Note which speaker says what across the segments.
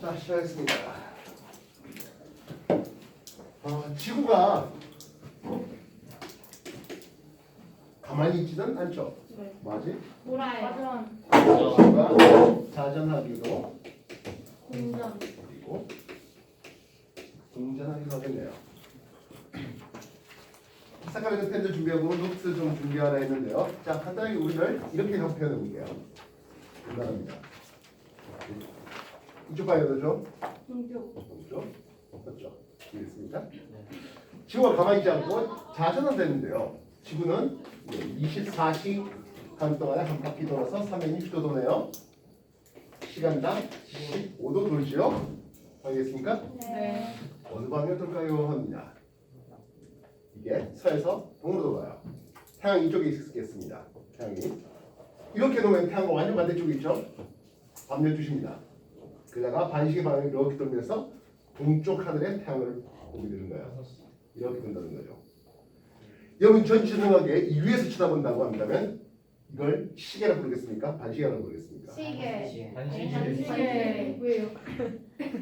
Speaker 1: 자, 시작하겠습니다. 지구가 가만히 있지는 않죠.
Speaker 2: 네.
Speaker 1: 뭐지?
Speaker 2: 돌아요.
Speaker 1: 지구가 자전하기도
Speaker 2: 공전.
Speaker 1: 그리고 공전하기도 하겠네요. 색깔의 펜도 준비하고 노트 좀 준비하라 했는데요. 자, 간단하게 우리를 이렇게 한번 표현해 볼게요. 간단합니다. 이쪽 봐야 되죠?
Speaker 2: 공조.
Speaker 1: 그렇죠? 맞죠? 이해했습니까? 지구가 가만히 있지 않고 자전은 되는데요. 지구는 24시간 동안에 한 바퀴 돌아서 360도 도네요. 시간당 15도 돌지요? 알겠습니까?
Speaker 2: 네.
Speaker 1: 어느 방향 돌까요? 합니다. 이게 서에서 동으로 돌아요. 태양이 이쪽에 있겠습니다. 태양이 이렇게 놓으면 태양과 완전 반대쪽에 있죠? 밤 12시입니다. 그러다가 반시계 방향을 이렇게 돌면서 동쪽 하늘에 태양을 보게 되는 거예요. 이렇게 된다는 거죠. 여러분 전지전능하게 이 위에서 쳐다본다고 한다면 이걸 시계라 부르겠습니까? 반시계라고 부르겠습니까?
Speaker 2: 시계.
Speaker 3: 시계.
Speaker 2: 왜요?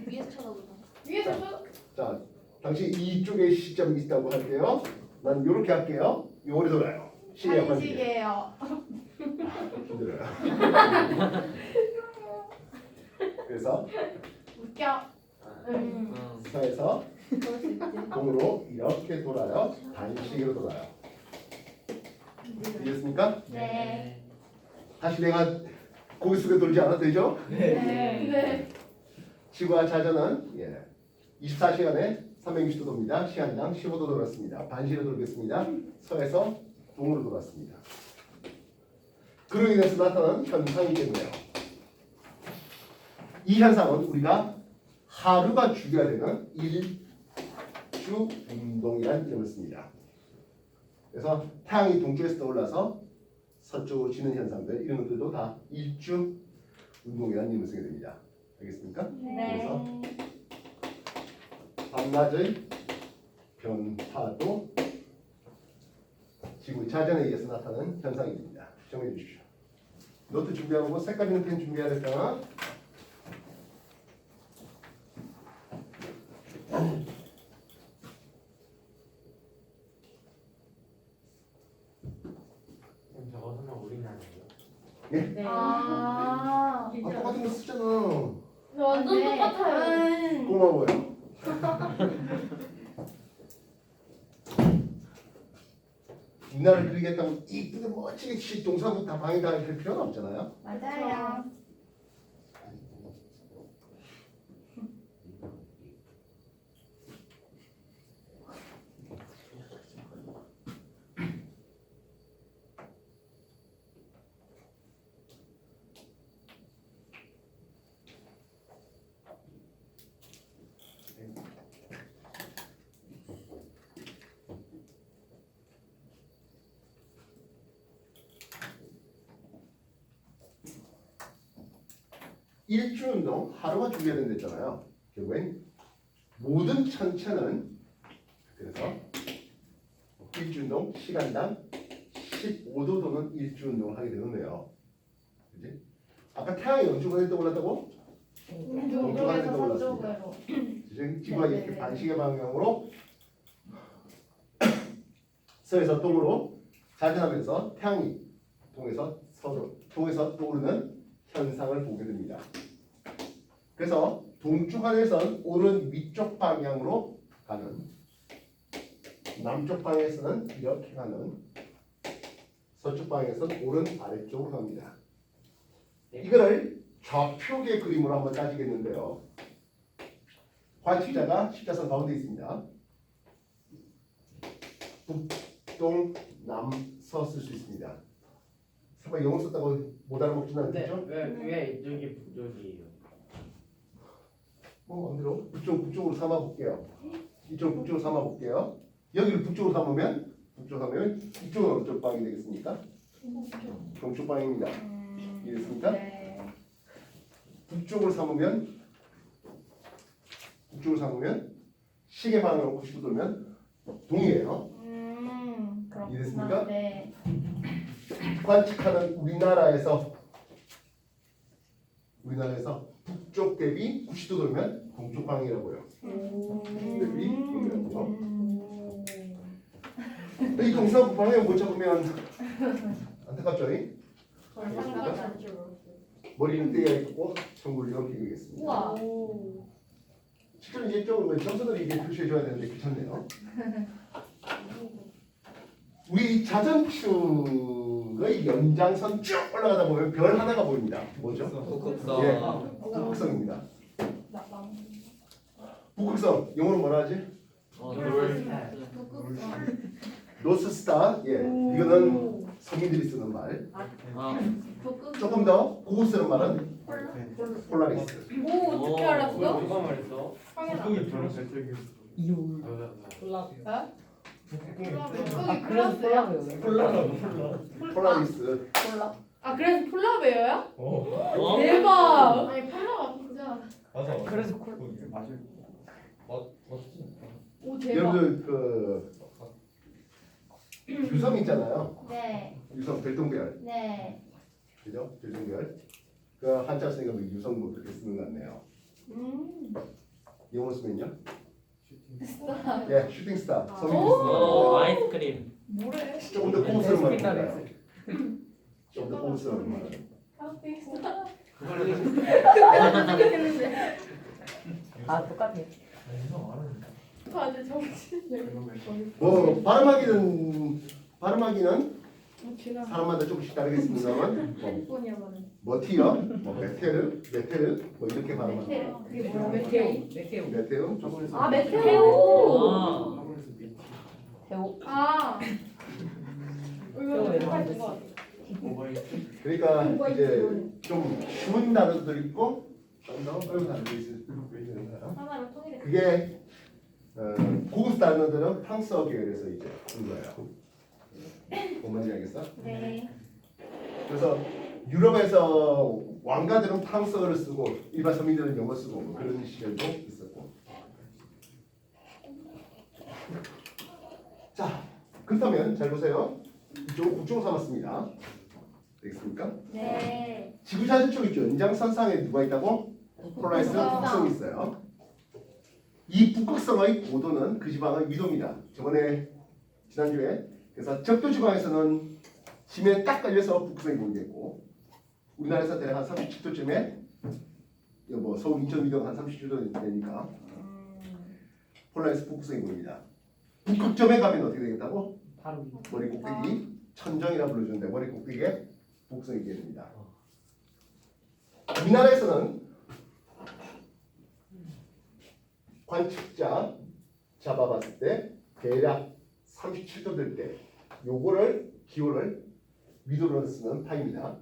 Speaker 3: 위에서 쳐다보자.
Speaker 2: 위에서
Speaker 1: 자, 당신 이쪽에 시점이 있다고 할게요. 난 이렇게 할게요. 이 오래 돌아요. 시계야 반시계.
Speaker 2: 시계예요.
Speaker 1: 힘들어요. 그래서
Speaker 2: 웃겨.
Speaker 1: 서에서
Speaker 2: 그럴 수 있지.
Speaker 1: 동으로 이렇게 돌아요. 반시계로 돌아요. 이해했습니까?
Speaker 2: 네.
Speaker 1: 다시 내가 고개 숙여 돌지 않아도 되죠?
Speaker 2: 네.
Speaker 1: 지구와 자전은 24시간에 360도 돕니다. 시간당 15도 돌았습니다. 반시계로 돌겠습니다. 서에서 동으로 돌았습니다. 그로 인해서 나타나는 현상이겠네요. 이 현상은 우리가 하루가 주기가 되는 일주 운동이라는 이름을 씁니다. 그래서 태양이 동쪽에서 떠올라서 서쪽으로 지는 현상들 이런 것들도 다 일주 운동이라는 이름을 쓰게 됩니다. 알겠습니까? 그래서 밤낮의 변화도 지구 자전에 의해서 나타나는 현상입니다. 정해 주십시오. 노트 준비하고 색깔 있는 펜 준비해야 될까?
Speaker 4: 저거 하면 우리나라예요.
Speaker 2: 네.
Speaker 1: 똑같은 거 쓰잖아.
Speaker 2: 완전 똑같아요.
Speaker 1: 고마워요. 이날을 그리겠다고 이쁘게 멋지게 동사부 다 방에다 할 필요는 없잖아요.
Speaker 2: 맞아요.
Speaker 1: 일주 운동 하루가 주기가 된댔잖아요. 결국엔 모든 천체는 그래서 일주 운동 시간당 15도 도는 일주 운동을 하게 되는데요. 그지? 아까 태양이 어느 쪽 올랐다고?
Speaker 2: 동쪽에서 서쪽으로.
Speaker 1: 지구가 이렇게 반시계 방향으로 서에서 동으로 자전하면서 태양이 동에서 서로 동에서 떠오르는 현상을 보게 됩니다. 그래서 동쪽 하늘에서는 오른 위쪽 방향으로 가는, 남쪽 방향에서는 이렇게 가는, 서쪽 방향에서는 오른 아래쪽으로 갑니다. 이거를 좌표계 그림으로 한번 따지겠는데요. 관측자가 십자선 가운데 있습니다. 북, 동, 남, 서 쓸 수 있습니다. 설마 영어 썼다고 못 알아먹지는 않겠죠?
Speaker 4: 왜 이쪽이 북쪽이에요?
Speaker 1: 마음대로 북쪽으로 삼아 볼게요. 이쪽 북쪽으로 삼아 볼게요. 여기를 북쪽으로 삼으면 이쪽은 어느 쪽 방이 되겠습니까? 동쪽 방입니다. 이해됐습니까?
Speaker 2: 네.
Speaker 1: 북쪽으로 삼으면 시계 방향으로 90도 돌면 동이에요.
Speaker 2: 그렇구나.
Speaker 1: 이해됐습니까?
Speaker 2: 네.
Speaker 1: 관측하는 우리나라에서 우리나라에서 북쪽 대비 90도 돌면 동쪽 방향이라고요. 대비 이 동서 방향을 못 잡으면 안타깝죠? 머리는 떼야 있고 전구를 이렇게 그리겠습니다.
Speaker 2: 우와.
Speaker 1: 실제로 이제 좀 점수들이 이게 표시해줘야 되는데 귀찮네요. 우리 자전축의 연장선 쭉 올라가다 보면 별 하나가 보입니다. 뭐죠?
Speaker 5: 북극성.
Speaker 1: 예, 북극성입니다. 북극성 영어로 뭐라 하지? 노스스타. 예, 이거는 서민들이 쓰는 말. 조금 더 고급스러운 말은 폴라리스.
Speaker 2: 오 어떻게 알았어?
Speaker 4: 누가 말했어?
Speaker 5: 이올.
Speaker 2: 북극이
Speaker 5: 그래서
Speaker 2: 플러스야?
Speaker 1: 폴라리스.
Speaker 2: 아 그래서 폴라베어야?
Speaker 5: 어?
Speaker 2: 대박. 아니 폴라가 진짜.
Speaker 6: 맞아.
Speaker 5: 그래서
Speaker 6: 맞을. 맞지.
Speaker 2: 오 대박.
Speaker 1: 여러분들 그 유성 있잖아요.
Speaker 2: 네.
Speaker 1: 유성 별똥별.
Speaker 2: 네.
Speaker 1: 그죠? 별똥별. 그 한자 쓰니까 뭐 유성 뭐 그렇게 쓰는 것 같네요. 영어 쓰면요? 예, 슈팅 스타. 서민들이 쓰는 말.
Speaker 5: 아이스크림.
Speaker 2: 뭐래?
Speaker 1: 조금 더 고급스러운
Speaker 5: 네,
Speaker 1: 말입니다. 조금 더 고급스러운 말.
Speaker 5: 아 똑같아.
Speaker 2: 아주 정신이.
Speaker 1: 뭐 발음하기는 사람마다 조금씩 다르겠습니다만 머티어, 뭐 메테르, 뭐 이렇게 발음합니다.
Speaker 2: 그게 뭐야?
Speaker 5: 메테오.
Speaker 1: 메테오 좋습니다.
Speaker 2: 아 메테오.
Speaker 5: 아. 태오.
Speaker 2: 아.
Speaker 5: 태오 외국인.
Speaker 1: 그러니까 이제 좀 쉬운 단어도 있고 좀 더 어려운 단어도 있는 거예요.
Speaker 2: 하나로 통일해.
Speaker 1: 그게 고급 단어들은 프랑스어 계열에서 이제 온 거예요. 뭔 말인지 알겠어?
Speaker 2: 네.
Speaker 1: 그래서 유럽에서 왕가들은 프랑스어를 쓰고 일반 서민들은 영어 쓰고 뭐 그런 시절도 있었고. 자, 그렇다면 잘 보세요. 이쪽은 국종 삼았습니다. 되겠습니까?
Speaker 2: 네.
Speaker 1: 지구 자전축 있죠. 연장선상에 누가 있다고? 폴라리스 북극성이 있어요. 이 북극성의 고도는 그 지방의 위도입니다. 저번에 지난주에 그래서 적도 지방에서는 지면에 딱 걸려서 북극성이 보이겠고 우리나라에서 대략 한 37도쯤에 뭐 서울 인천 위도가 한 37도 되니까 폴라리스 북극성이 보입니다. 북극점에 가면 어떻게 되겠다고?
Speaker 5: 바로 위.
Speaker 1: 머리 꼭대기 천정이라 불러주는데 머리 꼭대기에 북극성이 있게 됩니다. 우리나라에서는 관측자 잡아봤을 때 대략 37도 될 때 요거를 기호를 위도로 쓰는 파입니다.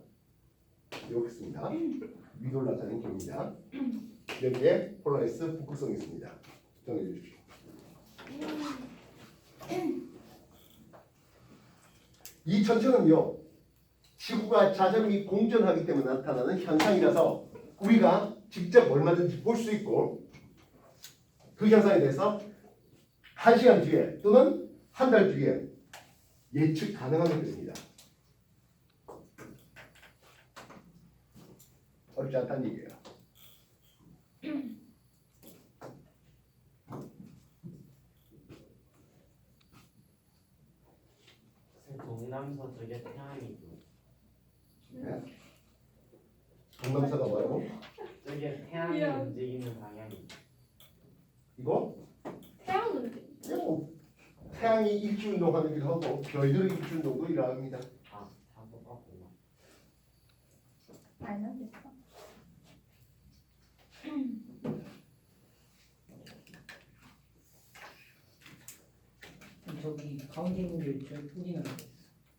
Speaker 1: 이렇게 씁니다. 위도를 나타내는 기호입니다. 여기에 폴라리스 북극성이 있습니다. 정해 주십시오. 이 전체는요 지구가 자전이 공전하기 때문에 나타나는 현상이라서 우리가 직접 얼마든지 볼 수 있고 그 현상에 대해서 1시간 뒤에 또는 한 달 뒤에 예측 가능한 것들입니다. 어렵지 않다는 얘기예요.
Speaker 4: 동남서쪽에 태양이고
Speaker 1: 네. 동남서가 뭐라고?
Speaker 4: 저게 태양이 움직이는 방향이.
Speaker 1: 이거?
Speaker 2: 태양은
Speaker 1: 뭐 태양이 일주 운동하기도 하고 별들의 일주 운동도 일어납니다.
Speaker 4: 다 똑같구나.
Speaker 2: 알면 됐어.
Speaker 5: 저기 가운데 있는 게 저 우리나라.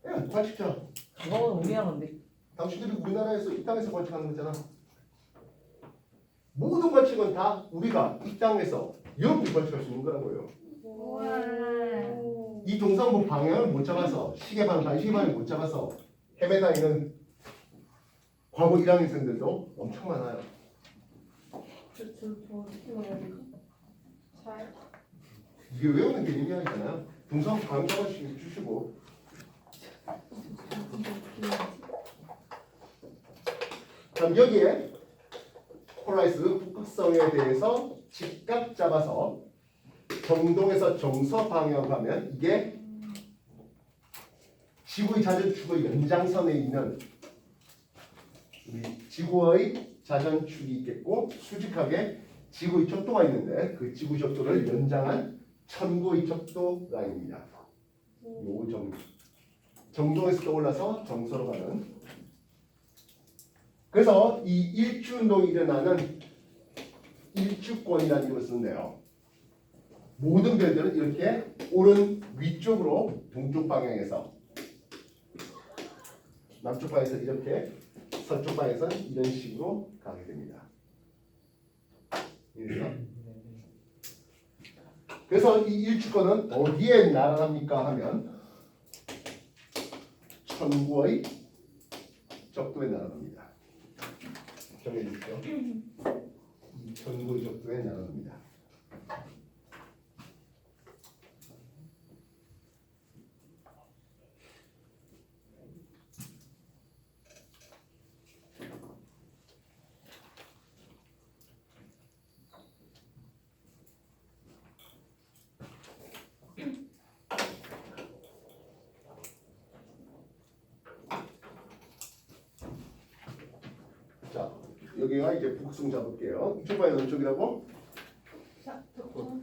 Speaker 1: 예, 관측자.
Speaker 5: 그거는 우리나라인데.
Speaker 1: 당신들이 우리나라에서 이 땅에서 관측하는 거잖아. 모든 관측은 다 우리가 이 땅에서 여기 관측할 수 있는 거라고요.
Speaker 2: 우와.
Speaker 1: 이 동상부 방향을 못 잡아서 시계 방향, 시계 방향을 못 잡아서 헤매다 있는 과거 1학년생들도 엄청 많아요.
Speaker 2: 잘.
Speaker 1: 이게 외우는 개념이 아니잖아요. 동상 방향 잡아주시고 주시고. 그럼 여기에 폴라리스 북극성에 대해서 직각 잡아서 정동에서 정서 방향 가면 이게 지구의 자전축의 연장선에 있는 우리 지구의 자전축이 있겠고 수직하게 지구의 척도가 있는데 그 지구의 척도를 연장한 천구의 척도 라인입니다. 요 정동에서 떠올라서 정서로 가는. 그래서 이 일주 운동이 일어나는 일주권이라는 이름을 쓰는데요. 모든 별들은 이렇게 오른 위쪽으로 동쪽 방향에서, 남쪽 방향에서 이렇게, 서쪽 방향에서는 이런 식으로 가게 됩니다. 그래서 이 일주권은 어디에 나타납니까 하면 천구의 적도에 나타납니다. 정해 주십시오. 천구의 적도에 나타납니다. 자, 여기가 이제 북극성 잡을게요. 이쪽 방이 어느 쪽이라고?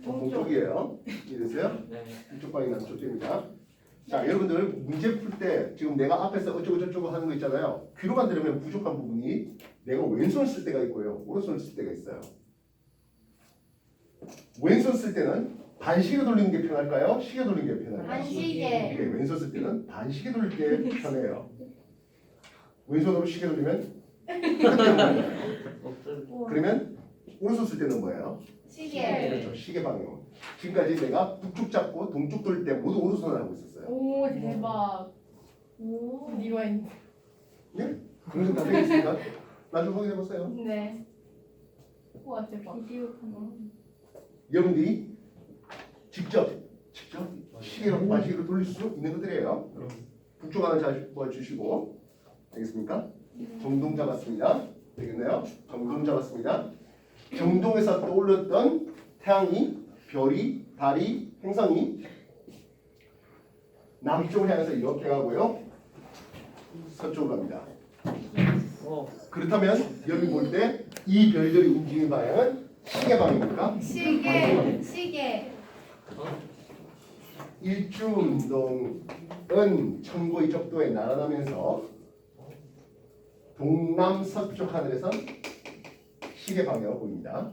Speaker 1: 동쪽이에요. 이해되세요?
Speaker 4: 네.
Speaker 1: 이쪽 방이 남쪽입니다. 자, 여러분들 문제 풀 때 지금 내가 앞에서 어쩌고 저쩌고 하는 거 있잖아요. 귀로만 들으면 부족한 부분이 내가 왼손 쓸 때가 있고요. 오른손 쓸 때가 있어요. 왼손 쓸 때는 반시계 돌리는 게 편할까요? 시계 돌리는 게 편할까요?
Speaker 2: 반시계.
Speaker 1: 이게 왼손 쓸 때는 반시계 돌릴 게 편해요. 왼손으로 시계 돌리면 그러면 오른손 쓸 때는 뭐예요?
Speaker 2: 시계.
Speaker 1: 그렇죠. 시계 방향. 지금까지 내가 북쪽 잡고 동쪽 돌릴 때 모두 오른손을 하고 있었어요.
Speaker 3: 오 대박.
Speaker 2: 오.
Speaker 3: 이거 했는데.
Speaker 1: 동생 다 되겠습니까? 나중에 확인해 보세요.
Speaker 3: 네. 우와 대박.
Speaker 1: 여러분들이 직접 시계로 반시계로 돌릴 수 있는 것들이에요. 북쪽 하나 잘 주시고 알겠습니까? 정동 잡았습니다. 되겠네요. 정동 잡았습니다. 정동에서 떠올랐던 태양이, 별이, 달이, 행성이 남쪽을 향해서 이렇게 가고요. 서쪽으로 갑니다. 그렇다면 여기 볼 때 이 별들이 움직이는 방향은 시계 방향입니까?
Speaker 2: 시계.
Speaker 1: 일주 운동은 천구의 적도에 날아가면서 동남서쪽 하늘에선 시계 방향을 보입니다.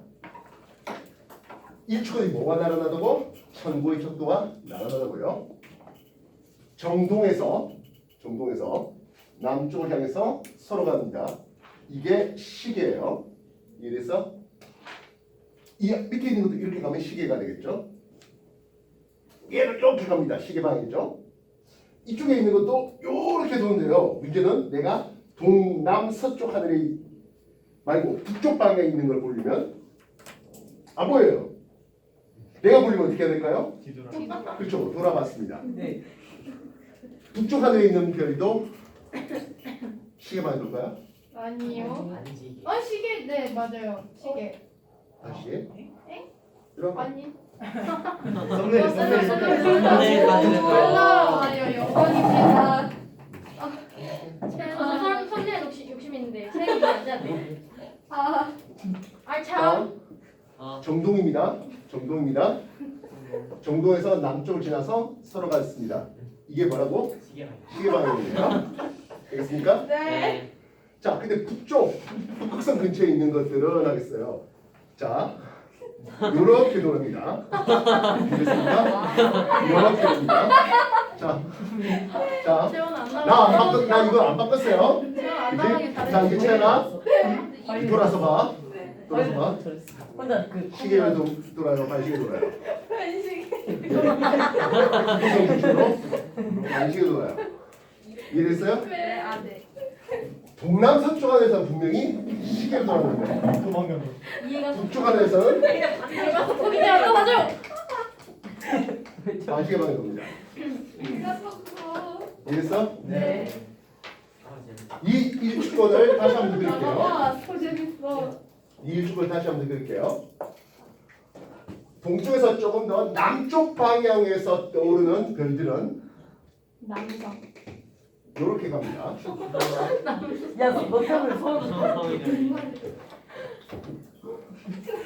Speaker 1: 일주권이 뭐가 날아나다고? 천구의 적도와 날아나고요. 정동에서 남쪽을 향해서 서로 갑니다. 이게 시계예요. 이래서 이 밑에 있는 것도 이렇게 가면 시계가 되겠죠. 얘를 이렇게 갑니다. 시계 방향이죠. 이쪽에 있는 것도 이렇게 도는데요. 문제는 내가 동남서쪽 하늘에 말고 북쪽 방향에 있는 걸 보려면 안 보여요. 내가 보려면 어떻게 해야 될까요? 그렇죠. 돌아봤습니다.
Speaker 5: 네.
Speaker 1: 북쪽 하늘에 있는 별도 시계 방향 돌까요?
Speaker 3: 아니요.
Speaker 4: 반지.
Speaker 3: 아 시계 네 맞아요. 시계.
Speaker 1: 다시 들어가.
Speaker 3: 아니.
Speaker 6: 썸네일
Speaker 5: 네, 맞아요.
Speaker 3: 몰라. 아니요 영광입니다.
Speaker 2: 저 선배 욕심 있는데 생각이 안 나네. 참.
Speaker 1: 정동입니다. 정동에서 남쪽을 지나서 서로 갔습니다. 이게 뭐라고?
Speaker 4: 시계 방향.
Speaker 1: 시계 방향이에요. 알겠습니까?
Speaker 3: 네.
Speaker 1: 자, 근데 북극성 근처에 있는 것들은 하겠어요. 자, 이렇게 돌립니다. 알겠습니까? 이렇게 돌립니다. 자,
Speaker 2: 재원 안
Speaker 1: 나 이거 안 바꿨어요.
Speaker 2: 재원 안
Speaker 1: 그지?
Speaker 2: 나가게
Speaker 1: 자,
Speaker 2: 잘해.
Speaker 1: 이제 채연아, 돌아서 봐. 돌아서 봐.
Speaker 5: 혼자 그
Speaker 1: 시계를 돌아요, 반시계 돌아요.
Speaker 3: 간식.
Speaker 1: 북극성 근처로 반시계 돌아요. 이해됐어요?
Speaker 3: 네. 아 네.
Speaker 1: 동남서쪽 안에서는 분명히 시계를 돌았는데
Speaker 6: 도망가는.
Speaker 2: 이해가
Speaker 1: 북쪽 안에서는
Speaker 2: 거기 안 맞아요.
Speaker 1: 반시계 방향 돕니다. 이해됐어?
Speaker 3: 네.
Speaker 4: 아 재밌다.
Speaker 1: 이 일주권을 다시 한번 드릴게요.
Speaker 3: 아, 더 재밌어.
Speaker 1: 이 일축을 다시 한번 그릴게요. 동쪽에서 조금 더 남쪽 방향에서 떠오르는 별들은
Speaker 3: 남성.
Speaker 1: 이렇게 갑니다.
Speaker 5: 야너 때문에 서울도 저런 상황이네.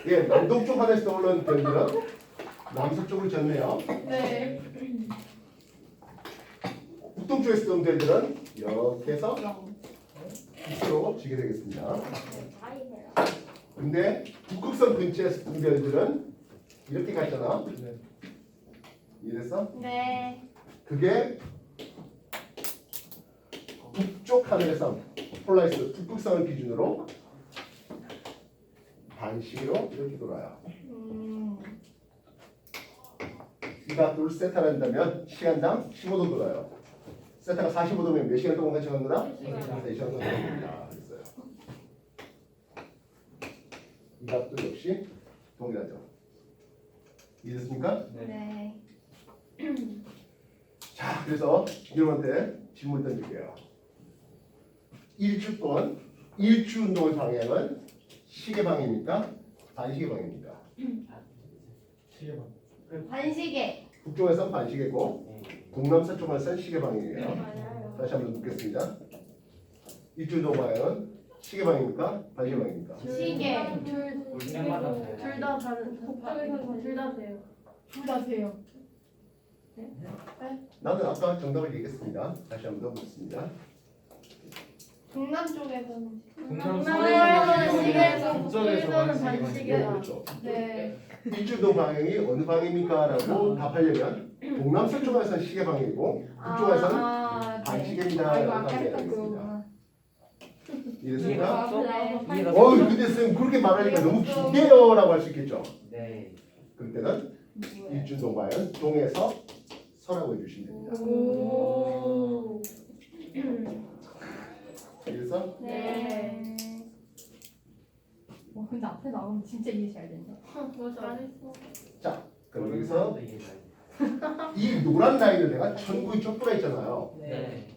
Speaker 1: 예, 남동쪽 하늘에서 떠오르는 별들은 남서쪽으로 졌네요.
Speaker 3: 네.
Speaker 1: 북동쪽에서 떠오르는 별들은 이렇게 해서
Speaker 3: 영.
Speaker 1: 밑으로 지게 되겠습니다.
Speaker 2: 다이해요.
Speaker 1: 근데 북극성 근처에서 떠오르는 별들은 이렇게 갔잖아. 이해됐어?
Speaker 2: 네.
Speaker 1: 그게 북쪽 하늘에서 폴라리스 북극성을 기준으로 반시계로 이렇게 돌아요. 이 각도를 세타라 한다면 시간당 15도 돌아요. 세타가 45도면 몇 시간 동안 같이 가는 거다? 3시간 동안 됩니다. 그랬어요. 이 각도 역시 동일하죠. 이해됐습니까?
Speaker 2: 네.
Speaker 1: 자, 그래서 여러분한테 질문 던질게요. 일주권, 일주 운동의 방향은 시계 방향입니까? 반시계 방향입니까?
Speaker 2: 반시계.
Speaker 1: 북쪽에서는 반시계고 동남서쪽에서는 시계 방향이에요.
Speaker 2: 맞아요.
Speaker 1: 다시 한번 묻겠습니다. 일주 운동 방향은 시계 방향입니까? 반시계 방향입니까?
Speaker 2: 시계.
Speaker 4: 볼 때마다 달라요.
Speaker 2: 둘다 다른. 둘다 돼요.
Speaker 3: 둘 다 돼요.
Speaker 1: 나는 아까 정답을 얘기했습니다. 다시 한번 더 묻습니다.
Speaker 3: 동남쪽에서는
Speaker 2: 동남쪽에서는 시계고
Speaker 6: 북쪽에서는
Speaker 2: 북쪽에서는
Speaker 1: 네,
Speaker 2: 반시계다.
Speaker 1: 그렇죠.
Speaker 3: 네.
Speaker 1: 일주 운동 방향이 어느 방향입니까? 라고 답하려면 동남서쪽에서는 시계 방향이고 북쪽에서는
Speaker 3: 네.
Speaker 1: 반시계입니다.
Speaker 3: 아, 이거
Speaker 1: 라고
Speaker 3: 아까
Speaker 1: 답해야
Speaker 3: 했던
Speaker 1: 되겠습니다.
Speaker 3: 거.
Speaker 1: 이해됐습니까?
Speaker 2: 네.
Speaker 5: 이해가
Speaker 1: 근데 선생님 그렇게 말하니까 너무 긴데요 라고 할 수 있겠죠.
Speaker 4: 네.
Speaker 1: 그럴 때는 일주운동 방향은 동에서 서라고 해주시면 됩니다.
Speaker 2: 오.
Speaker 1: 그래서
Speaker 2: 네.
Speaker 3: 근데 앞에 나오면 진짜 이해 잘 된다.
Speaker 2: 잘했어.
Speaker 1: 자, 그럼 여기서
Speaker 4: 사람도 이해가요.
Speaker 1: 이 노란 라인을 내가 천구의 적도가 있잖아요.
Speaker 4: 네.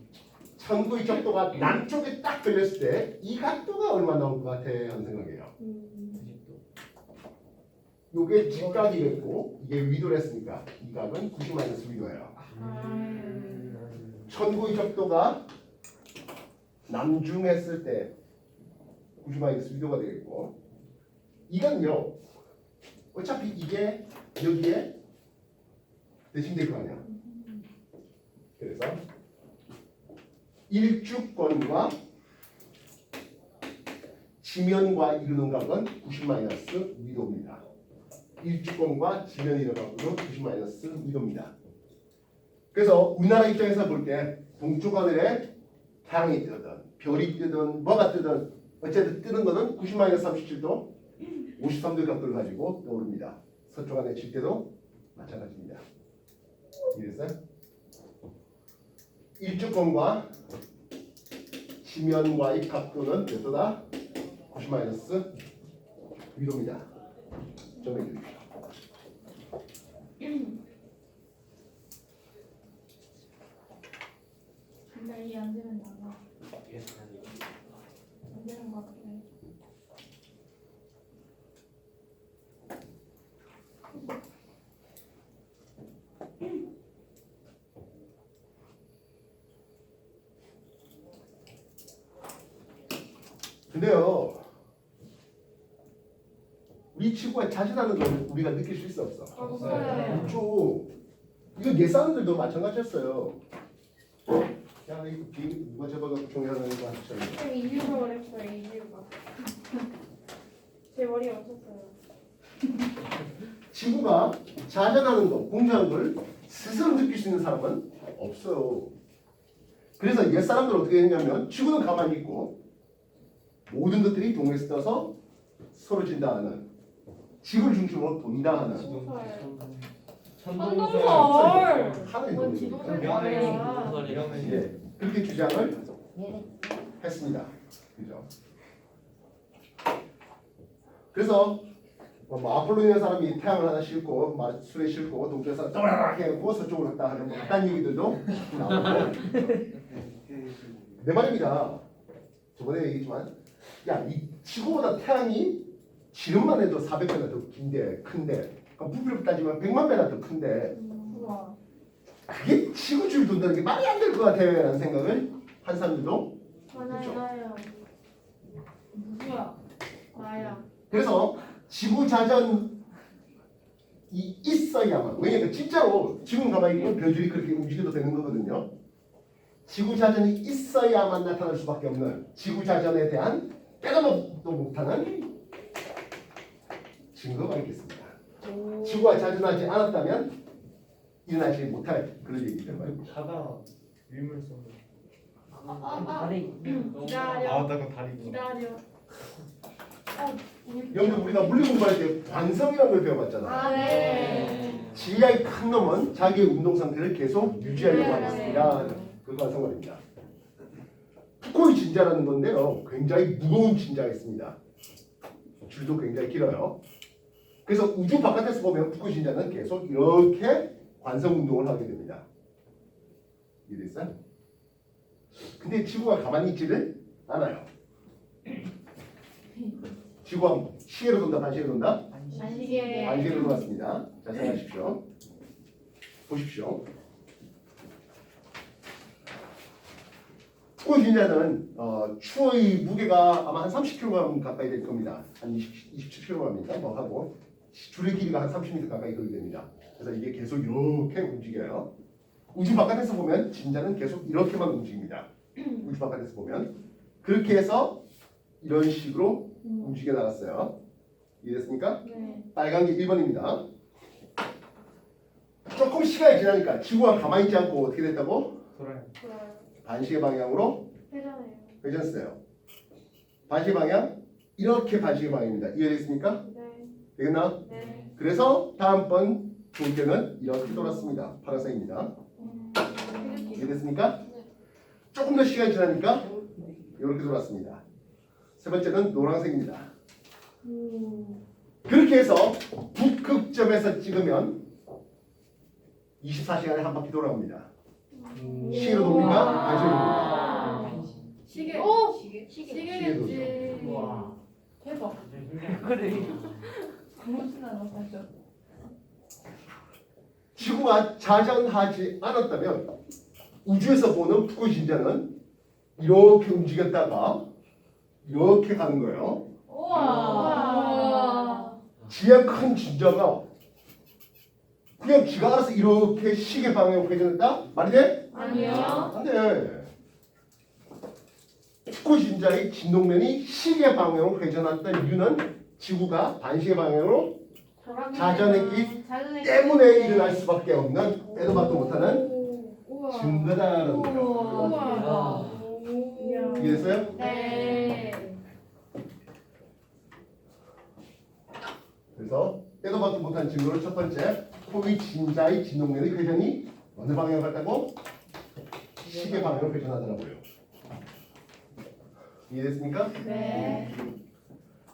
Speaker 1: 천구의 적도가 남쪽에 딱 걸렸을 때 이 각도가 얼마 나올 것 같아 하는 생각이에요.
Speaker 4: 90도.
Speaker 1: 요게 직각이겠고 이게 위도를 했으니까 이 각은 90 위도예요. 천구의 적도가 남중했을 때 90 위도가 되겠고 이건요 어차피 이게 여기에 대칭될 거 아니야. 그래서 일주권과 지면과 이루는 각은 90 위도입니다. 일주권과 지면이 이루는 각도 90 위도입니다. 그래서 우리나라 입장에서 볼 때 동쪽 하늘에 태양이 뜨든 별이 뜨든 뭐가 뜨든 어쨌든 뜨는 거는 90-37도 53도 각도를 가지고 떠오릅니다. 서쪽 하늘에 질 때도 마찬가지입니다. 이래서 일주권과 지면과의 각도는 몇 도다? 90 위도입니다. 정리해 주십시오.
Speaker 3: 근데 이해 안 되면 나가.
Speaker 4: 이해가요.
Speaker 3: 안 되는 것 같아.
Speaker 1: 근데요, 우리 친구가 자신하는 걸 우리가 느낄 수 있어 없어?
Speaker 2: 없어요.
Speaker 1: 그렇죠. 이거 예사람들도 마찬가지였어요. 야, 이거 누가 저거가 종이하는 거 하셨잖아요.
Speaker 2: 쌤 이유가 그랬어요. 이유가. 제 머리에 없었어요.
Speaker 1: 친구가 자전하는 거, 공부하는 걸 스스로 느낄 수 있는 사람은 없어요. 그래서 옛사람들은 어떻게 했냐면 친구는 가만히 있고 모든 것들이 동에서 떠서 서로 진다 하는 지구를 중심으로 돈다 하는
Speaker 2: 천동설.
Speaker 1: 하는
Speaker 2: 뭔
Speaker 1: 거예요.
Speaker 2: 지동설
Speaker 3: 명예훼손.
Speaker 2: 말이야.
Speaker 1: 예, 그렇게 주장을 했습니다. 그죠? 그래서 뭐 아폴로니아 사람이 태양을 하나 싣고 술에 싣고 동쪽에서 떠라락 해갖고 서쪽으로 갔다 하는 뭐 그딴 얘기들도 나오고 내 말입니다. 저번에 얘기했지만 야, 이 지구보다 태양이 지름만 해도 400배나 더 긴데 큰데 그러니까 부피로 따지면 100만 배나 더 큰데
Speaker 3: 우와.
Speaker 1: 그게 지구줄 돈다는 게 말이 안 될 것 같아라는 생각을 한 사람들도
Speaker 2: 나요 나요
Speaker 3: 누구야?
Speaker 2: 나야.
Speaker 1: 그래서 지구 자전이 있어야만 왜냐면 진짜로 지구는 가만히 있고 별들이 그렇게 움직여도 되는 거거든요. 지구 자전이 있어야만 나타날 수밖에 없는 지구 자전에 대한 빼도 못하는 증거가 있겠습니다. 지구가 자전하지 않았다면 일어나지 못할 그런 얘기들 말입니다.
Speaker 6: 바다 유물선.
Speaker 5: 다리.
Speaker 2: 기다려.
Speaker 6: 나그 다리.
Speaker 2: 기다려.
Speaker 1: 여러분 우리가 물리 공부할 때 관성이라는 걸 배워봤잖아.
Speaker 2: 아 네.
Speaker 1: 지하의 큰 놈은 자기의 운동 상태를 계속 유지하려고 하는 있습니다. 그 관성 말입니다. 푸코의 진자라는 건데요. 굉장히 무거운 진자가 있습니다. 줄도 굉장히 길어요. 그래서 우주 바깥에서 보면 푸코의 진자는 계속 이렇게 관성 운동을 하게 됩니다. 이해됐어요? 근데 지구가 가만히 있지를 않아요. 지구가 시계로 돈다, 반시계로 돈다?
Speaker 2: 안시계.
Speaker 1: 반시계로 돌았습니다. 자, 생각하십시오. 보십시오. 푸코 진자는 추의 무게가 아마 한 30kg 가까이 될 겁니다. 한 27kg입니다. 뭐 하고 줄의 길이가 한 30m 가까이 걸리게 됩니다. 그래서 이게 계속 이렇게 움직여요. 우주 바깥에서 보면 진자는 계속 이렇게만 움직입니다. 우주 바깥에서 보면 그렇게 해서 이런 식으로 움직여 나갔어요. 이해됐습니까?
Speaker 2: 네.
Speaker 1: 빨간 게 1번입니다. 조금 시간이 지나니까 지구가 가만히 있지 않고 어떻게 됐다고?
Speaker 6: 돌아요.
Speaker 2: 좋아요.
Speaker 1: 반시계 방향으로
Speaker 2: 회전해요.
Speaker 1: 회전했어요. 반시계 방향 이렇게 반시계 방향입니다. 이해됐습니까?
Speaker 2: 네.
Speaker 1: 되겠나?
Speaker 2: 네.
Speaker 1: 그래서 다음번 돌 때는 이렇게 돌았습니다. 파란색입니다. 이해됐습니까? 조금 더 시간이 지나니까 이렇게 돌았습니다. 세 번째는 노란색입니다. 그렇게 해서 북극점에서 찍으면 24시간에 한 바퀴 돌아옵니다. 시계로 돕니까? 반시계로 돕니까?
Speaker 2: 시계. 오.
Speaker 1: 시계도
Speaker 2: 시계겠지.
Speaker 4: 우와.
Speaker 3: 대박.
Speaker 5: 그래.
Speaker 3: 무엇이나 완전.
Speaker 1: 지구가 자전하지 않았다면 우주에서 보는 푸코 진자는 이렇게 움직였다가 이렇게 가는 거예요.
Speaker 3: 우와.
Speaker 1: 지하 큰 진자가 그냥 지가 알아서 이렇게 시계 방향으로 회전했다? 말이 돼?
Speaker 2: 아니요.
Speaker 1: 안 돼. 푸코 진자의 진동면이 시계 방향으로 회전했던 이유는 지구가 반시계 방향으로 자전했기 때문에 일어날 수밖에 없는 빼도 박도 못하는
Speaker 2: 우와.
Speaker 1: 증거다라는 거예요.
Speaker 2: 우와.
Speaker 1: 이해됐어요?
Speaker 2: 네.
Speaker 1: 그래서 빼도 박도 못한 증거를 첫 번째 푸코의 진자의 진동면의 회전이 어느 방향으로 갔다고? 시계 방향으로 회전하더라고요. 이해됐습니까?
Speaker 2: 네.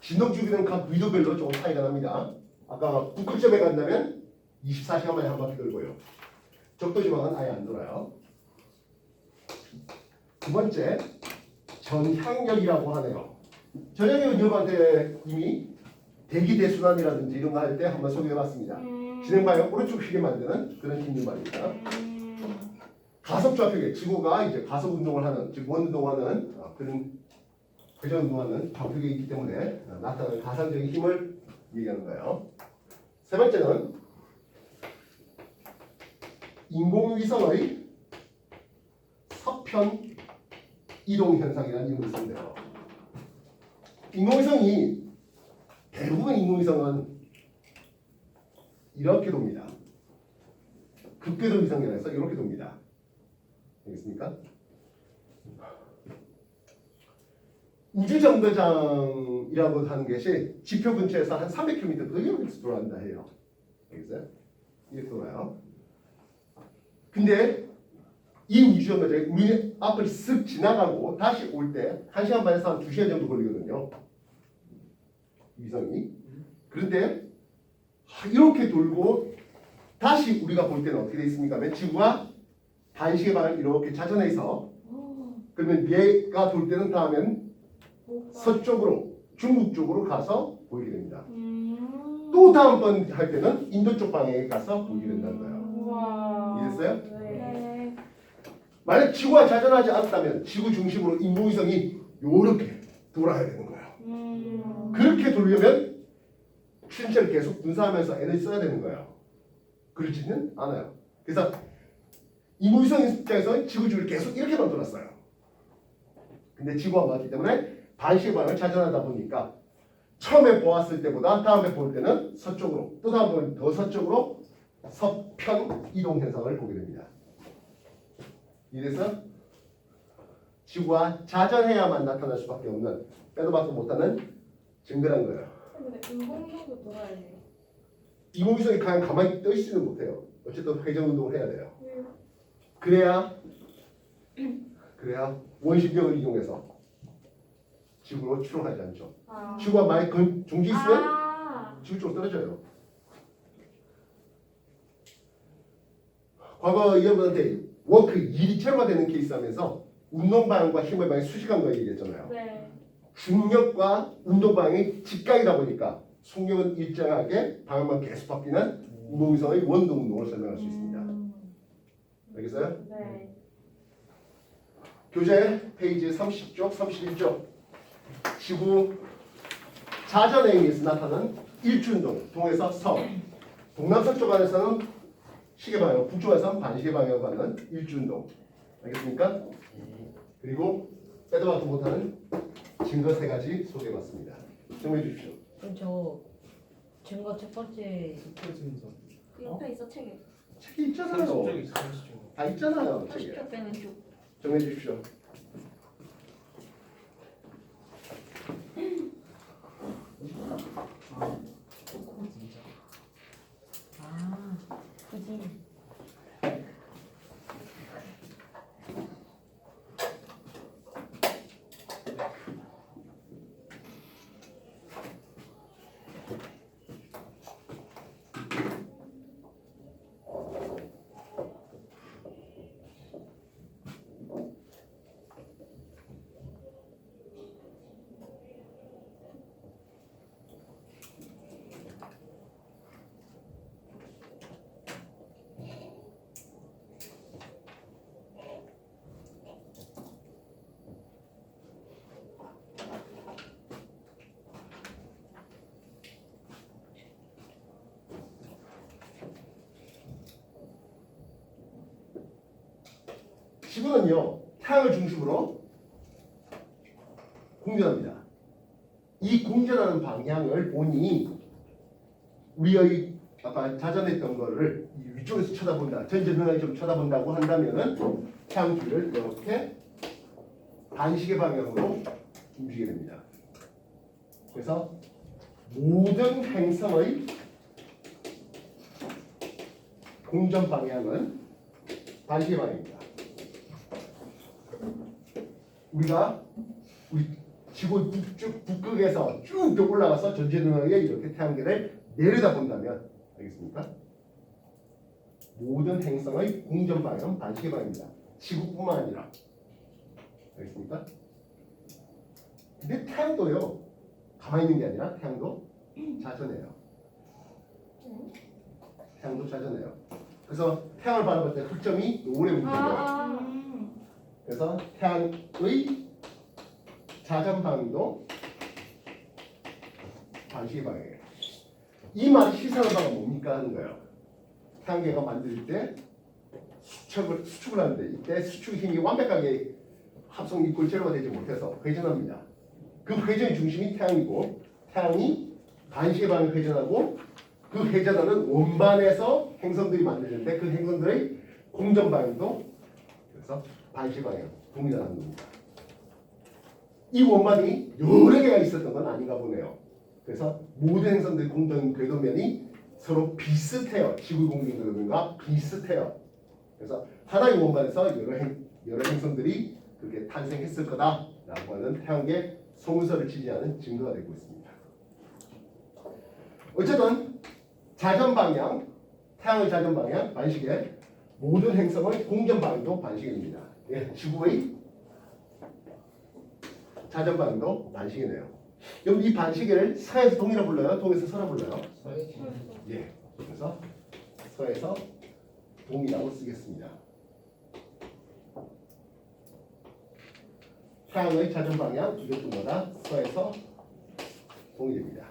Speaker 1: 진동 주기는 각 위도별로 조금 차이가 납니다. 아까 북극점에 간다면 24시간 만에 한 바퀴 돌고요. 적도지방은 아예 안 돌아요. 두 번째, 전향력이라고 하네요. 전향력은 여러분한테 이미 대기대순환이라든지 이런 거 할 때 한번 소개해봤습니다. 진행 방향 오른쪽 휘게 만드는 그런 힘들 말입니다. 가속 좌표계, 지구가 이제 가속 운동을 하는, 즉 원운동하는 그런 회전 운동하는 좌표계가 있기 때문에 나타나는 가상적인 힘을 얘기하는 거예요. 세 번째는 인공위성의 서편 이동 현상이라는 이름을 쓰는데요. 인공위성이 대부분 인공위성은 이렇게 돕니다. 극궤도 위성이라서 이렇게 돕니다. 알겠습니까? 우주정거장이라고 하는 것이 지표 근처에서 한 300km 더 이렇게 돌아간다 해요. 알겠어요? 이렇게 돌아요. 근데 이 우주정거장이 우리 앞을 쓱 지나가고 다시 올 때 1시간 반에서 한 2시간 정도 걸리거든요. 위성이. 그런데 이렇게 돌고 다시 우리가 볼 때는 어떻게 되어 있습니까? 지구가 반시계 방향을 이렇게 자전해서 그러면 얘가 돌 때는 다음엔 서쪽으로 중국 쪽으로 가서 보이게 됩니다. 또 다음번 할 때는 인도 쪽 방향에 가서 보이게 된다는 거예요.
Speaker 2: 우와.
Speaker 1: 이해됐어요?
Speaker 2: 네.
Speaker 1: 만약 지구가 자전하지 않았다면 지구 중심으로 인공위성이 요렇게 돌아야 되는 거예요. 그렇게 돌려면 추진체를 계속 분사하면서 에너지 써야 되는 거예요. 그렇지는 않아요. 그래서 인공위성 입장에서 지구 주위를 계속 이렇게만 돌았어요. 근데 지구가 맞기 때문에 반시계 방향을 자전하다 보니까 처음에 보았을 때보다 다음에 볼 때는 서쪽으로, 또 다음 번은 더 서쪽으로 서편 이동 현상을 보게 됩니다. 이래서 지구가 자전해야만 나타날 수밖에 없는, 빼도 박도 못하는 증거란 거예요.
Speaker 2: 근데 인공위성도 돌아야 돼요.
Speaker 1: 인공위성이 그냥 가만히 떠 있지는 못해요. 어쨌든 회전 운동을 해야 돼요.
Speaker 2: 왜요?
Speaker 1: 그래야 원심력을 이용해서 지구로 추론하지 않죠.
Speaker 2: 아.
Speaker 1: 지구가 많이 종지 있으면
Speaker 2: 아.
Speaker 1: 지구 쪽으로 떨어져요. 과거 여러분한테 워크 일이 체로가 되는 케이스 하면서 운동 방향과 힘의 방향이 수직한 거 얘기했잖아요.
Speaker 2: 네.
Speaker 1: 중력과 운동 방향이 직각이다 보니까 속력은 일정하게 방향만 계속 바뀌는 인공위성의 원동 운동을 설명할 수 있습니다. 알겠어요?
Speaker 2: 네.
Speaker 1: 교재 페이지 30쪽, 31쪽. 지구 자전에 의해서 나타나는 일주운동, 동에서 서. 동남서쪽 안에서는 시계 방향, 북쪽에서는 반시계 방향을 받는 일주운동. 알겠습니까? 그리고 빼도 박도 못하는 증거 3가지 소개해봤습니다. 정리해 주십시오.
Speaker 5: 그럼 저 증거 첫 번째
Speaker 2: 옆에 있어 책에.
Speaker 1: 책이 있잖아요.
Speaker 4: 30쪽이 있어 30쪽.
Speaker 1: 다 있잖아요. 책에.
Speaker 5: 30쪽 빼는 쪽.
Speaker 1: 정리해 주십시오.
Speaker 4: 진짜.
Speaker 5: 아, 그지.
Speaker 1: 지구는요, 태양을 중심으로 공전합니다. 이 공전하는 방향을 보니 우리의 아까 자전했던 거를 위쪽에서 쳐다본다, 전전등을 좀 쳐다본다고 한다면은 태양 주위를 이렇게 반시계 방향으로 움직이게 됩니다. 그래서 모든 행성의 공전 방향은 반시계 방향입니다. 우리가 우리 지구 북극에서 쭉 올라가서 전지능하게 이렇게 태양계를 내려다본다면, 알겠습니까? 모든 행성의 공전 방향은 반시계 방향입니다. 지구뿐만 아니라, 알겠습니까? 근데 태양도요, 가만히 있는 게 아니라 태양도 자전해요. 태양도 자전해요. 그래서 태양을 바라볼 때 흑점이 오래 움직여요. 그래서 태양의 자전 방향도 반시계 방향이에요. 이 말이 시사하는 바가 뭡니까 하는 거예요. 태양계가 만들 때 수축을 하는데 이때 수축 힘이 완벽하게 합성 이꼴제로가 되지 못해서 회전합니다. 그 회전의 중심이 태양이고 태양이 반시계 방향을 회전하고 그 회전하는 원반에서 행성들이 만들어지는데 그 행성들의 공전 방향도 그래서 반시계 방향 동일하는 겁니다. 이 원반이 여러 개가 있었던 건 아닌가 보네요. 그래서 모든 행성들의 공전 궤도면이 서로 비슷해요. 지구 공전 궤도면과 비슷해요. 그래서 하나의 원반에서 여러 행성들이 그렇게 탄생했을 거다라고 하는 태양계 소문서를 지지하는 증거가 되고 있습니다. 어쨌든 자전 방향, 태양의 자전 방향 반시계, 모든 행성의 공전 방향도 반시계입니다. 예, 지구의 자전 방향도 반시계네요. 그럼 이 반시계를 서에서 동이라 불러요? 동에서 서라 불러요? 예. 그래서 서에서 동이라고 쓰겠습니다. 태양의 자전 방향 이것도 뭐다? 서에서 동일입니다.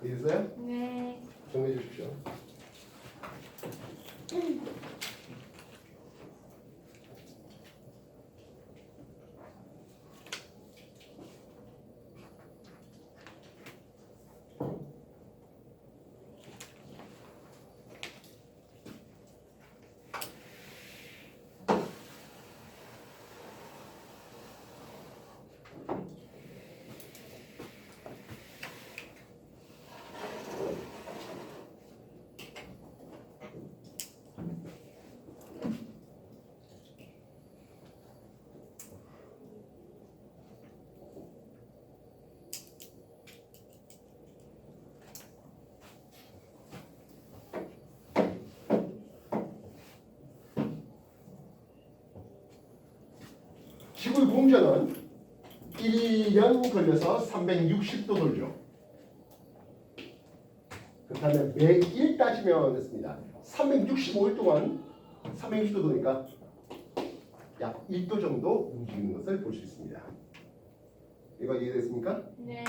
Speaker 1: 이해됐어요?
Speaker 2: 네.
Speaker 1: 정리해 주십시오. 지구의 공전은 1년 걸려서 360도 돌죠. 그 다음에 매일 따지면 됐습니다. 365일 동안 360도 도니까 약 1도 정도 움직이는 것을 볼 수 있습니다. 이거 이해됐습니까?
Speaker 2: 네.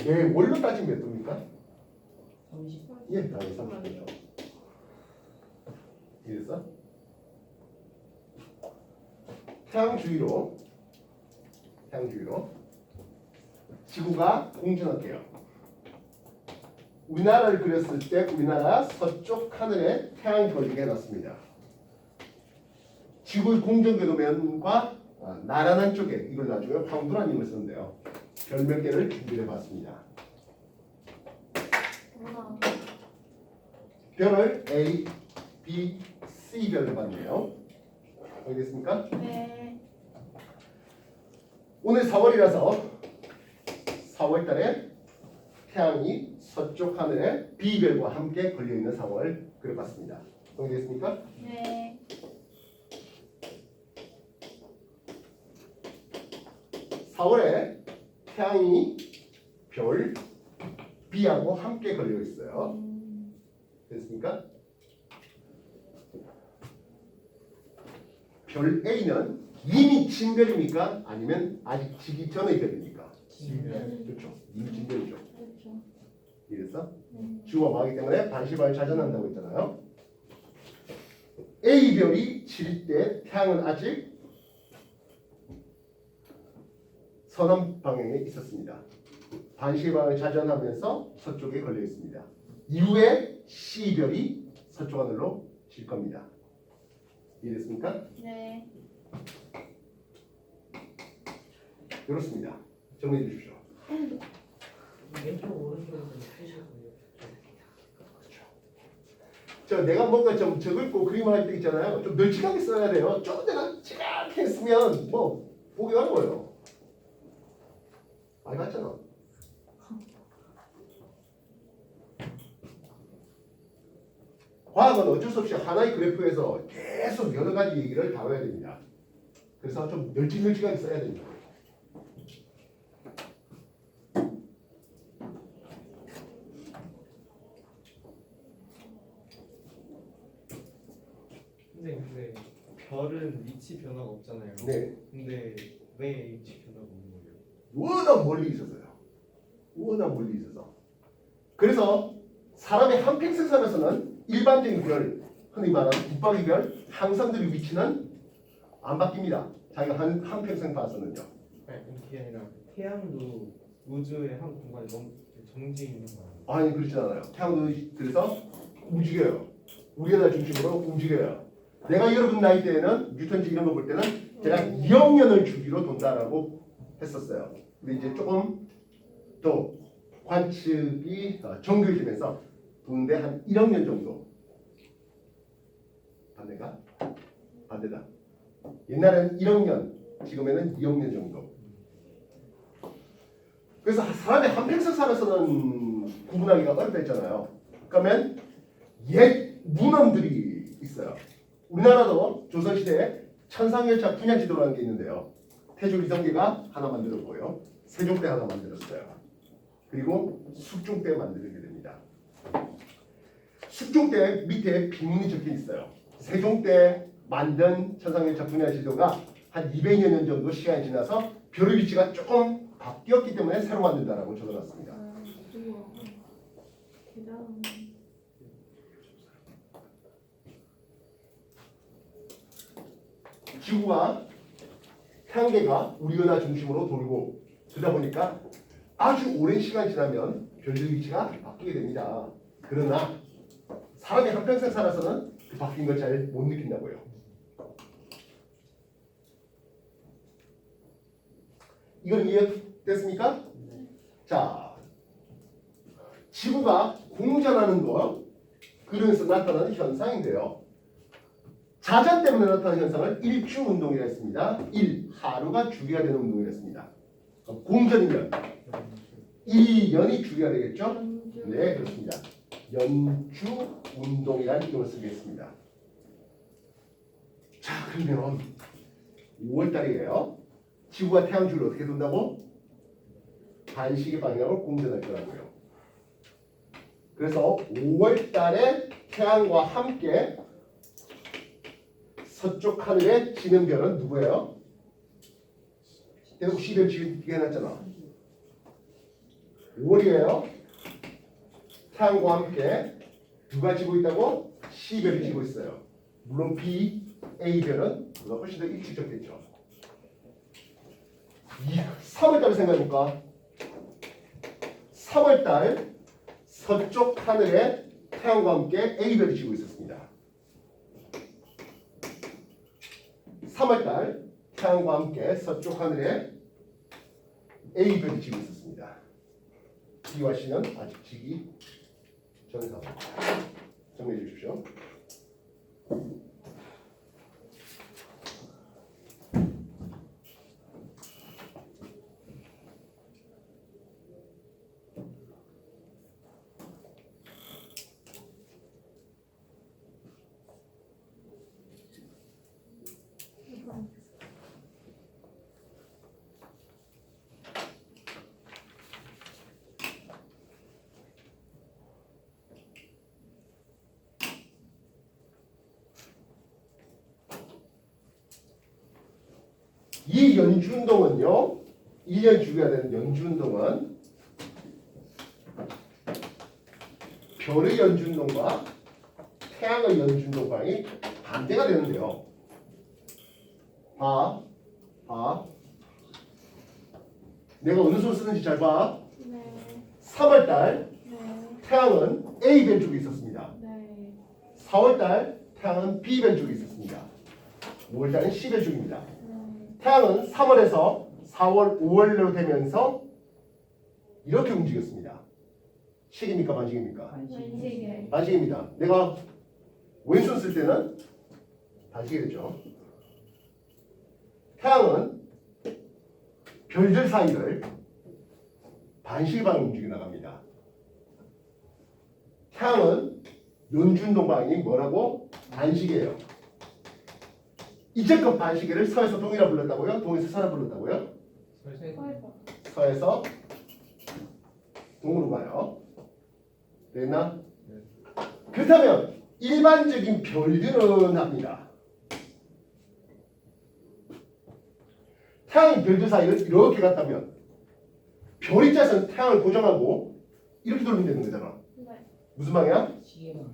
Speaker 1: 매월로 따지면 몇 도입니까?
Speaker 5: 30.
Speaker 1: 예, 당연히 30도죠. 이해됐어? 태양 주위로 지구가 공전할게요. 우리나라를 그렸을 때 우리나라 서쪽 하늘에 태양이 걸리게 해놨습니다. 지구의 공전궤도면과 나란한 쪽에 이걸 나중에 황도라는 힘을 쓰는데요. 별 몇 개를 준비해 봤습니다.
Speaker 2: 뭐나.
Speaker 1: 별을 A, B, C 별로 해봤네요. 알겠습니까?
Speaker 2: 네.
Speaker 1: 오늘 4월이라서 4월 달에 태양이 서쪽 하늘에 B별과 함께 걸려있는 상황을 그려봤습니다. 동의됐습니까?
Speaker 2: 네.
Speaker 1: 4월에 태양이 별 B하고 함께 걸려 있어요. 됐습니까? 별 A는 이미 진별입니까? 아니면 아직 지기 전의 별입니까? 그렇죠. 이미 진별이죠.
Speaker 2: 그렇죠.
Speaker 1: 이래서
Speaker 2: 네.
Speaker 1: 주와 마기 때문에 반시반을 자전한다고 했잖아요. A별이 질 때 태양은 아직 서남 방향에 있었습니다. 반시반을 자전하면서 서쪽에 걸려 있습니다. 이후에 C별이 서쪽 하늘로 질 겁니다. 이해됐습니까?
Speaker 2: 네.
Speaker 1: 그렇습니다. 정리해 주십시오.
Speaker 5: 왼쪽 오른쪽으로 표시가 걸려.
Speaker 1: 저 내가 뭔가 좀 적을 거 그림을 할 때 있잖아요. 좀 널찍하게 써야 돼요. 좀 내가 찌각하게 쓰면 뭐 보기 어려워요. 많이 봤잖아. 과학은 어쩔 수 없이 하나의 그래프에서 계속 여러 가지 얘기를 다뤄야 됩니다. 그래서 좀 널찍널찍하게 써야 됩니다.
Speaker 4: 근데 별은 위치 변화가 없잖아요.
Speaker 1: 네.
Speaker 4: 근데 왜 위치 변화가 없는 거예요?
Speaker 1: 워낙 멀리 있어서요. 워낙 멀리 있어서. 그래서 사람이 한평생 살면서는 일반적인 별, 흔히 말하는 붙박이 별, 항성들의 위치는 안 바뀝니다. 자기가 한평생 봤었는요.
Speaker 4: 아니 그게 아니라 태양도 우주의 한 공간에 정지해 있는 거예요.
Speaker 1: 아니 그렇지 않아요. 태양도 그래서 움직여요. 우리나라 중심으로 움직여요. 내가 여러분 나이 때에는 뉴턴지 이런 거 볼 때는 제가 2억 년을 주기로 돈다라고 했었어요. 근데 이제 조금 더 관측이 정교해지면서 도는데 한 1억 년 정도. 반대다. 옛날에는 1억 년, 지금에는 2억 년 정도. 그래서 사람이 한평생 살아서는 구분하기가 어렵다 했잖아요. 그러면 옛 문헌들이 있어요. 우리나라도 조선시대에 천상열차 분향지도라는 게 있는데요. 태조 이성계가 하나 만들었고요. 세종때 하나 만들었어요. 그리고 숙종때 만들게 됩니다. 숙종때 밑에 비문이 적혀 있어요. 세종때 만든 천상열차 분향지도가 한 200여 년 정도 시간이 지나서 별의 위치가 조금 바뀌었기 때문에 새로 만든다라고 적어놨습니다.
Speaker 2: 우와. 대단.
Speaker 1: 지구가 태양계가 우리 은하 중심으로 돌고 그러다 보니까 아주 오랜 시간 지나면 별의 위치가 바뀌게 됩니다. 그러나 사람이 한평생 살아서는 그 바뀐 걸 잘 못 느낀다고요. 이건 이해됐습니까? 자, 지구가 공전하는 거 그러면서 나타나는 현상인데요. 자전 때문에 나타나는 현상을 일주운동이라 했습니다. 하루가 주기가 되는 운동이라 했습니다. 공전이면 이 연이 주기가 되겠죠?
Speaker 2: 연주.
Speaker 1: 네, 그렇습니다. 연주운동이라는 이름을 쓰겠습니다. 자, 그러면 5월달이에요. 지구가 태양 주위를 어떻게 돈다고? 반시계 방향으로 공전할 거라고요. 그래서 5월달에 태양과 함께 서쪽 하늘에 지는 별은 누구예요? 대놓고 10일 지게 해놨잖아. 5월이에요. 태양과 함께 누가 지고 있다고? 10별이 지고 있어요. 물론 B, A별은 그보다 훨씬 더 일찍 적겠죠. 3월달 생각해볼까? 3월달 서쪽 하늘에 태양과 함께 A별이 지고 있었습니다. 3월달 태양과 함께 서쪽 하늘에 A별이 지고 있었습니다. B와 C는 아직 지기 전 상황. 정리해 주십시오. 이 연주운동은요, 1년 주기가 되는 연주운동은 별의 연주운동과 태양의 연주운동 방향이 반대가 되는데요. 봐. 내가 어느 손 쓰는지 잘 봐.
Speaker 2: 네.
Speaker 1: 3월달
Speaker 2: 네.
Speaker 1: 태양은 A변 쪽에 있었습니다.
Speaker 2: 네.
Speaker 1: 4월달 태양은 B변 쪽에 있었습니다. 5월달은 C변 쪽입니다.
Speaker 2: 네.
Speaker 1: 태양은 3월에서 4월, 5월로 되면서 이렇게 움직였습니다. 식입니까? 반식입니까?
Speaker 2: 반시계.
Speaker 1: 반식입니다. 내가 왼손 쓸 때는 반식이 되죠. 태양은 별들 사이를 반시계 방향으로 움직여 나갑니다. 태양은 연주운동 방향이 뭐라고? 반시계예요. 이제껏 반시계를 서에서 동이라 불렀다고요? 동에서 서라 불렀다고요?
Speaker 2: 서에서.
Speaker 1: 서에서 동으로 가요. 됐나? 그렇다면 일반적인 별들은 합니다. 태양이 별들 사이를 이렇게 갔다면 별 입자에서는 태양을 고정하고 이렇게 돌면 되는 거잖아.
Speaker 2: 네.
Speaker 1: 무슨 방향?
Speaker 5: 시계만.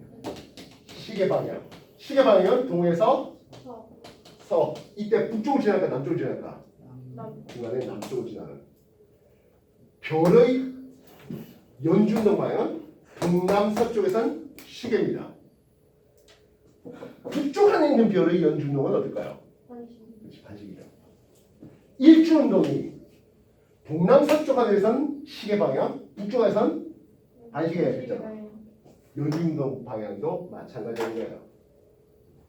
Speaker 1: 시계 방향. 시계 방향은 동에서
Speaker 2: 서.
Speaker 1: 서. 이때 북쪽을 지날까 남쪽을 지날까?
Speaker 2: 남.
Speaker 1: 중간에 남쪽을 지나는. 별의 연주운동 방향은 동남서쪽에선 시계입니다. 북쪽 하늘에 있는 별의 연주운동은 어떨까요?
Speaker 2: 반시.
Speaker 1: 그렇지, 반시계죠. 일주운동이 동남서쪽 하늘에선 시계 방향, 북쪽에선 반시계가 됐잖아. 연주운동 방향도 마찬가지인 거예요.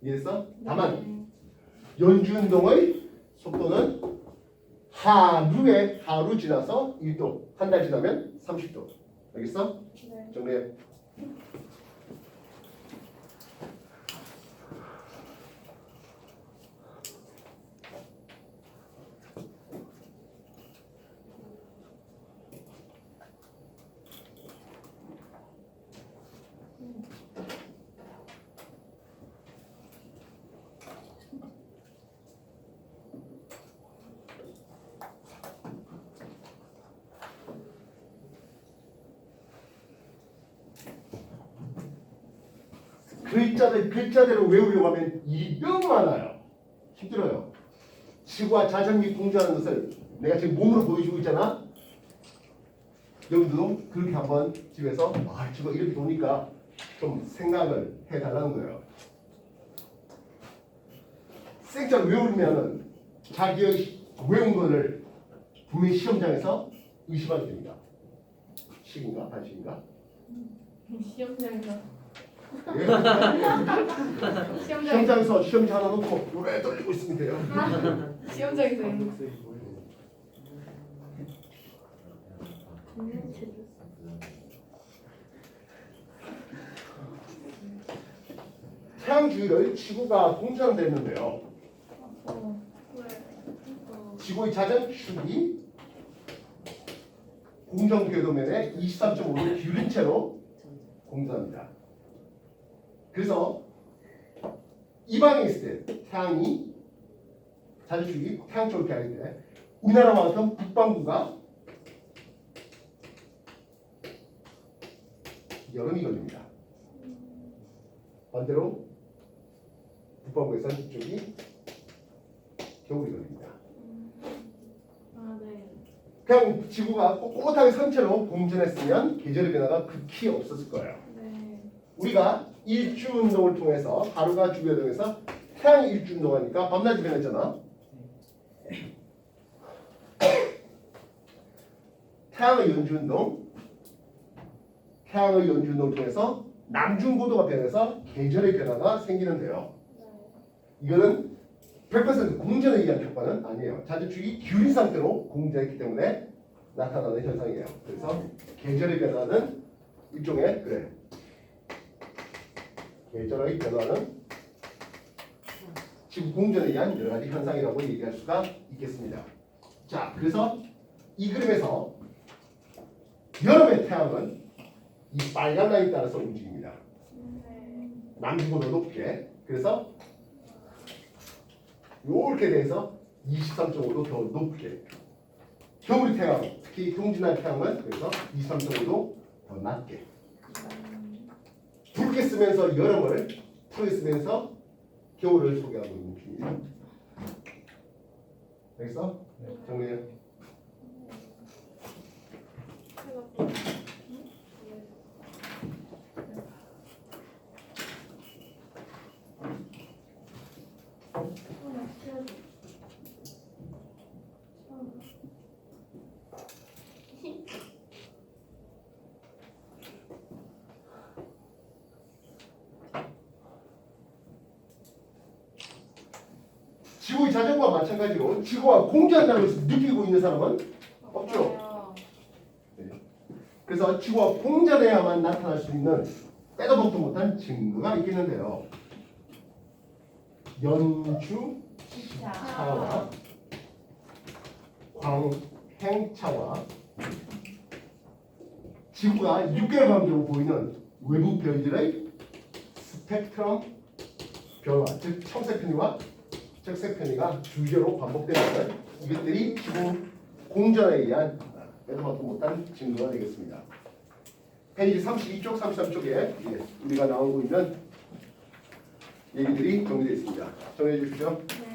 Speaker 1: 이해했어? 다만 연주운동의 속도는 하루 지나서 1도, 한 달 지나면 30도. 알겠어?
Speaker 2: 네.
Speaker 1: 정리해. 글자대로 외우려고 하면 일이 너무 많아요. 힘들어요. 지구와 자전이 공조하는 것을 내가 지금 몸으로 보여주고 있잖아. 여러분들도 그렇게 한번 집에서 지구 이렇게 도니까 좀 생각을 해달라는 거예요. 생짜로 외우면은 자기의 외운 거를 분명히 시험장에서 의심하게 됩니다. 식인가 반식인가?
Speaker 2: 시험장에서
Speaker 1: 예.
Speaker 2: 시험장
Speaker 1: 시험장에서 시험지 하나 놓고 노래 돌리고 있으면 돼요.
Speaker 2: 시험장에서
Speaker 1: 태양 주위를 지구가 공전됐는데요. 지구의 자전 축이 공전 궤도면에 23.5도 기울인 채로 공전합니다. 그래서 이 방에 있을 때 태양이 자전축이 태양 쪽으로 가게 때 우리나라만큼 북반구가 여름이 걸립니다. 반대로 북반구에서는 이쪽이 겨울이 걸립니다.
Speaker 2: 네.
Speaker 1: 그냥 지구가 꼿꼿하게 선체로 공전했으면 계절의 변화가 극히 없었을 거예요.
Speaker 2: 네.
Speaker 1: 우리가 일주 운동을 통해서 하루가 주기에 대해서 태양이 일주 운동하니까 밤낮이 변했잖아. 태양의 연주 운동, 태양의 연주 운동을 통해서 남중고도가 변해서 계절의 변화가 생기는데요. 이거는 100% 공전에 의한 효과는 아니에요. 자전축이 기울인 상태로 공전했기 때문에 나타나는 현상이에요. 그래서 계절의 변화는 일종의 계절의 변화는 지구 공전에 의한 여러 가지 현상이라고 얘기할 수가 있겠습니다. 자, 그래서 이 그림에서 여름의 태양은 이 빨간 라인에 따라서 움직입니다. 남중고도 높게. 그래서 이렇게 돼서 23.5도 더 높게. 겨울의 태양, 특히 동진한 태양은 그래서 23.5도 더 낮게. 붉게 쓰면서 여름을, 푸르게 쓰면서 겨울을 소개하고 있는 중입니다. 알겠어? 정리해요. 지구의 자전과 마찬가지로 지구와 공전한다는 것을 느끼고 있는 사람은 없죠. 그래서 지구와 공전해야만 나타날 수 있는 빼도 박도 못한 증거가 있겠는데요. 연주 차와 광행차와 지구가 6개월 간격으로 보이는 외부 별들의 스펙트럼 변화, 즉 청색 편이와 적색 편이가 주기적으로 반복되는 이것들이 지구 공전에 의한 빼도 박도 못한 증거가 되겠습니다. 페이지 32쪽, 33쪽에 우리가 나오고 있는 얘기들이 정리되어 있습니다. 정리해 주십시오.
Speaker 2: 네.